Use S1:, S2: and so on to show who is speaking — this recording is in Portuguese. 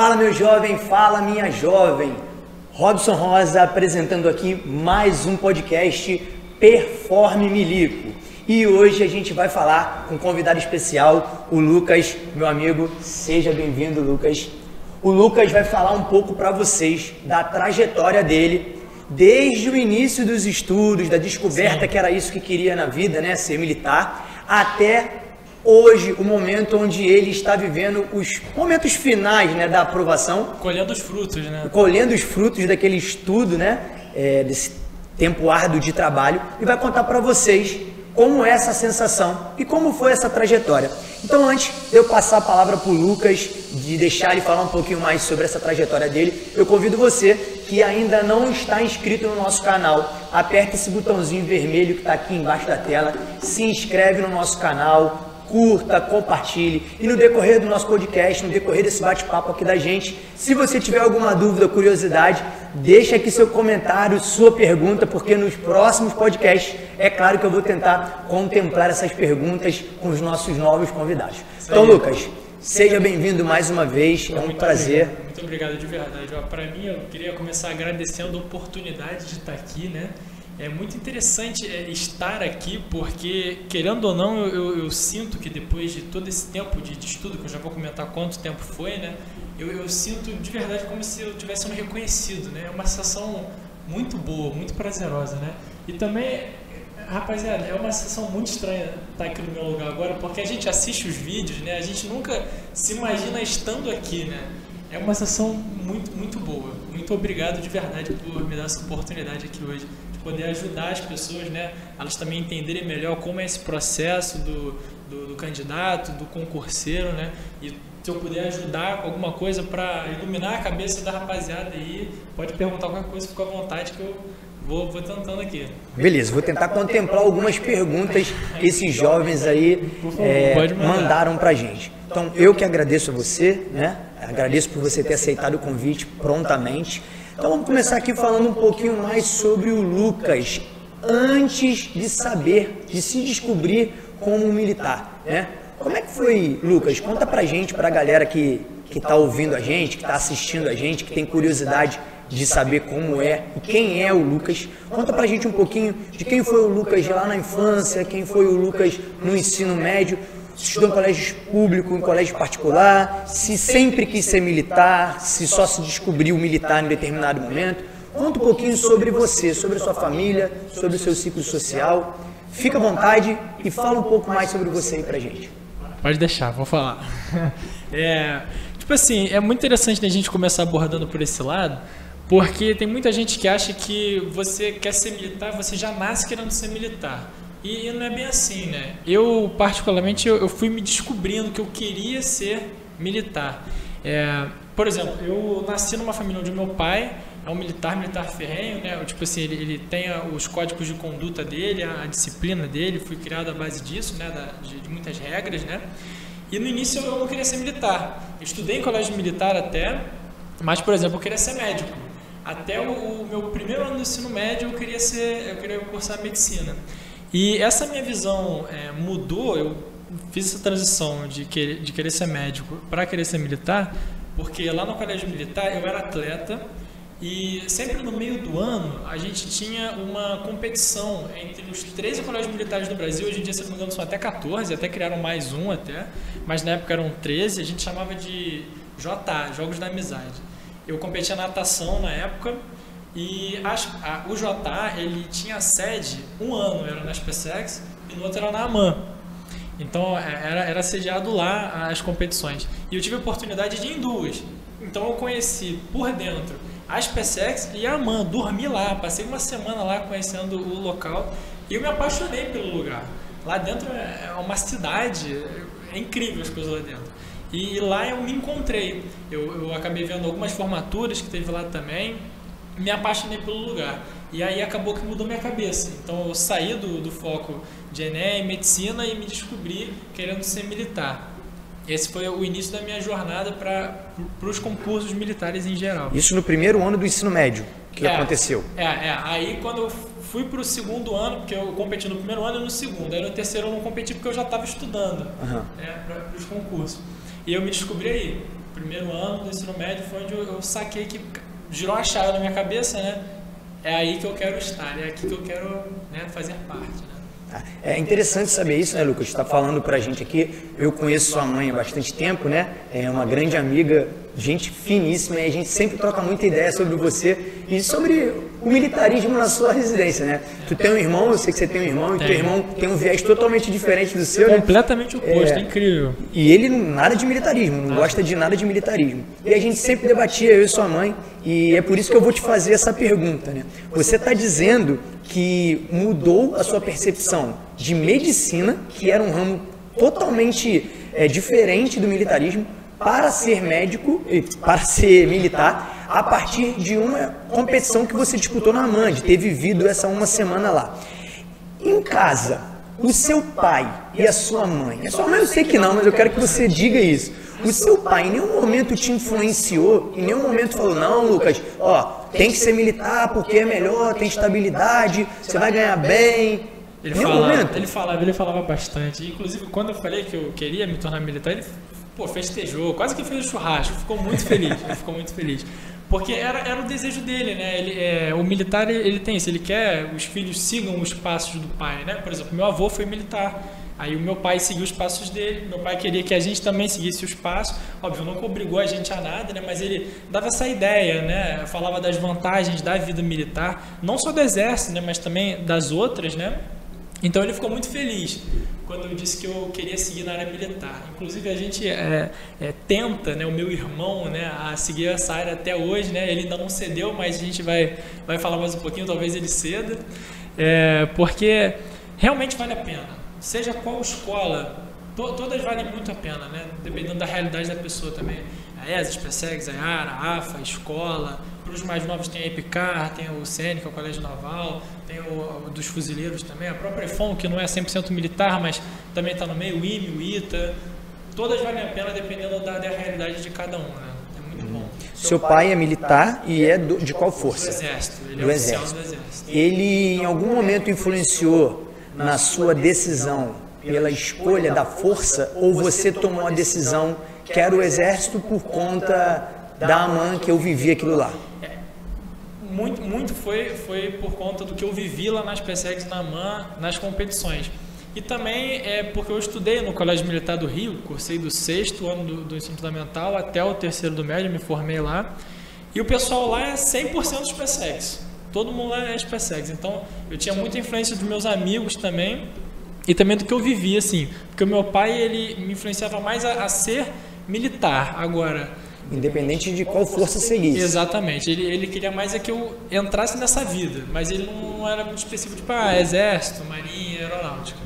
S1: Fala meu jovem, fala minha jovem. Robson Rosa apresentando aqui mais um podcast Performe Milico. E hoje a gente vai falar com um convidado especial, o Lucas, meu amigo. Seja bem-vindo, Lucas. O Lucas vai falar um pouco para vocês da trajetória dele, desde o início dos estudos, da descoberta que era isso que queria na vida, né, ser militar, até hoje, o momento onde ele está vivendo os momentos finais, né, da aprovação.
S2: Colhendo os frutos, né?
S1: Colhendo os frutos daquele estudo, né, desse tempo árduo de trabalho, e vai contar para vocês como é essa sensação e como foi essa trajetória. Então, antes de eu passar a palavra para o Lucas, de deixar ele falar um pouquinho mais sobre essa trajetória dele, eu convido você que ainda não está inscrito no nosso canal, aperta esse botãozinho vermelho que está aqui embaixo da tela, se inscreve no nosso canal, curta, compartilhe, e no decorrer do nosso podcast, no decorrer desse bate-papo aqui da gente, se você tiver alguma dúvida, curiosidade, deixa aqui seu comentário, sua pergunta, porque nos próximos podcasts, é claro que eu vou tentar contemplar essas perguntas com os nossos novos convidados. Então, Lucas, seja bem-vindo mais uma vez, é um prazer.
S2: Muito obrigado de verdade. Para mim, eu queria começar agradecendo a oportunidade de estar aqui, né? É muito interessante estar aqui porque, querendo ou não, eu sinto que depois de todo esse tempo de estudo, que eu já vou comentar quanto tempo foi, né? Eu sinto de verdade como se eu estivesse sendo reconhecido, né? É uma sensação muito boa, muito prazerosa, né? E também, rapaziada, é uma sensação muito estranha estar aqui no meu lugar agora, porque a gente assiste os vídeos, né? A gente nunca se imagina estando aqui, né? É uma sensação muito, muito boa. Muito obrigado de verdade por me dar essa oportunidade aqui hoje, de poder ajudar as pessoas, né? Elas também entenderem melhor como é esse processo do candidato, do concurseiro, né? E se eu puder ajudar com alguma coisa para iluminar a cabeça da rapaziada aí, pode perguntar qualquer coisa, fica à vontade que eu vou tentando aqui.
S1: Beleza, vou tentar contemplar algumas perguntas que esses jovens aí mandaram pra gente. Então, eu que agradeço a você, né? Agradeço por você ter aceitado o convite prontamente. Então, vamos começar aqui falando um pouquinho mais sobre o Lucas, antes de saber, de se descobrir como um militar, né? Como é que foi, Lucas? Conta pra gente, pra galera que tá ouvindo a gente, que tá assistindo a gente, que tem curiosidade de saber como é e quem é o Lucas. Conta pra gente um pouquinho de quem foi o Lucas lá na infância, quem foi o Lucas no ensino médio, se estudou em colégio público, em colégio particular, se sempre quis ser militar, se só se descobriu militar em determinado momento. Conta um pouquinho sobre você, sobre a sua família, sobre o seu ciclo social. Fica à vontade e fala um pouco mais sobre você aí pra gente.
S2: Pode deixar, vou falar. Tipo assim, é muito interessante a gente começar abordando por esse lado, porque tem muita gente que acha que você quer ser militar, você já nasce querendo ser militar. E não é bem assim, né? Eu, particularmente, eu fui me descobrindo que eu queria ser militar. Por exemplo, eu nasci numa família onde meu pai é um militar ferrenho, né? Tipo assim, ele tem os códigos de conduta dele, a disciplina dele, fui criado à base disso, né? De muitas regras, né? E no início eu não queria ser militar. Eu estudei em colégio militar até, mas, por exemplo, eu queria ser médico. Até o meu primeiro ano do ensino médio eu queria cursar medicina. E essa minha visão mudou, eu fiz essa transição de querer ser médico para querer ser militar, porque lá no colégio militar eu era atleta e sempre no meio do ano a gente tinha uma competição entre os 13 colégios militares do Brasil. Hoje em dia, se não me engano, são até 14, até criaram mais um até, mas na época eram 13, a gente chamava de JA, Jogos da Amizade. Eu competia na natação na época. E o JA, ele tinha sede um ano, era na SpaceX, e no outro era na AMAN. Então era sediado lá as competições. E eu tive a oportunidade de ir em duas. Então eu conheci por dentro a SpaceX e a AMAN, dormi lá, passei uma semana lá conhecendo o local e eu me apaixonei pelo lugar. Lá dentro é uma cidade, é incrível as coisas lá dentro. E lá eu me encontrei. Eu acabei vendo algumas formaturas que teve lá também. Me apaixonei pelo lugar. E aí acabou que mudou minha cabeça. Então eu saí do foco de Enem, medicina e me descobri querendo ser militar. Esse foi o início da minha jornada para os concursos militares em geral.
S1: Isso no primeiro ano do ensino médio que aconteceu?
S2: Aí quando eu fui para o segundo ano, porque eu competi no primeiro ano e no segundo. Aí no terceiro eu não competi porque eu já estava estudando para os concursos. E eu me descobri aí. primeiro ano do ensino médio foi onde eu saquei que girou uma chave na minha cabeça, né? É aí que eu quero estar, é aqui que eu quero, né, fazer parte, né?
S1: É interessante saber isso, né, Lucas? Você está falando pra gente aqui. Eu conheço sua mãe há bastante tempo, né? É uma grande amiga, gente finíssima, e a gente sempre troca muita ideia sobre você e sobre o militarismo na sua residência, né? Tu tem um irmão, eu sei que você tem um irmão, e teu irmão tem um viés totalmente diferente do seu, né?
S2: Completamente oposto, incrível.
S1: E ele nada de militarismo, não gosta de nada de militarismo. E a gente sempre debatia, eu e sua mãe, e é por isso que eu vou te fazer essa pergunta, né? Você está dizendo que mudou a sua percepção de medicina, que era um ramo totalmente diferente do militarismo, para ser médico e para ser militar, a partir de uma competição que você disputou na AMAN, de ter vivido essa uma semana lá. Em casa, o seu pai e a sua mãe eu sei que não, mas eu quero que você diga isso. O seu pai em nenhum momento te influenciou, em nenhum momento falou, não, Lucas, ó, tem que ser militar porque é melhor, tem estabilidade, você vai ganhar bem.
S2: Ele falava bastante. Inclusive, quando eu falei que eu queria me tornar militar, ele festejou, quase que fez um churrasco, ficou muito feliz. Porque era o desejo dele, né? O militar, ele tem isso, ele quer os filhos sigam os passos do pai, né? Por exemplo, meu avô foi militar, aí o meu pai seguiu os passos dele, meu pai queria que a gente também seguisse os passos, óbvio, nunca obrigou a gente a nada, né? Mas ele dava essa ideia, né? Falava das vantagens da vida militar, não só do exército, né? Mas também das outras, né? Então ele ficou muito feliz quando eu disse que eu queria seguir na área militar. Inclusive a gente tenta, né, o meu irmão, né, a seguir essa área até hoje, né? Ele ainda não cedeu, mas a gente vai falar mais um pouquinho, talvez ele ceda, porque realmente vale a pena. Seja qual escola, todas valem muito a pena, né? Dependendo da realidade da pessoa também. A ESA, Spesegs, a IARA, a AFA, a escola. Para os mais novos tem a EPICAR, tem o CN, que é o Colégio Naval, tem o dos fuzileiros também, a própria EFON, que não é 100% militar, mas também está no meio, o IME, o ITA. Todas valem a pena dependendo da realidade de cada um, né? É muito bom.
S1: Seu pai é militar e é de qual força?
S2: Do Exército. Ele é oficial do Exército.
S1: Ele em algum momento influenciou na sua decisão pela escolha da força, ou você tomou a decisão que era o Exército por conta da AMAN, que eu vivi aquilo lá?
S2: Muito foi por conta do que eu vivi lá nas Spesegs, na AMAN, nas competições. E também porque eu estudei no Colégio Militar do Rio, cursei do 6º ano do ensino fundamental até o 3º do médio, me formei lá. E o pessoal lá é 100% Spesegs. Todo mundo lá é Spesegs. Então eu tinha muita influência dos meus amigos também e também do que eu vivi, assim. Porque o meu pai, ele me influenciava mais a ser militar. Agora,
S1: independente de qual força seguisse.
S2: Exatamente. Ele queria mais que eu entrasse nessa vida, mas ele não era muito específico, tipo, exército, marinha, aeronáutica.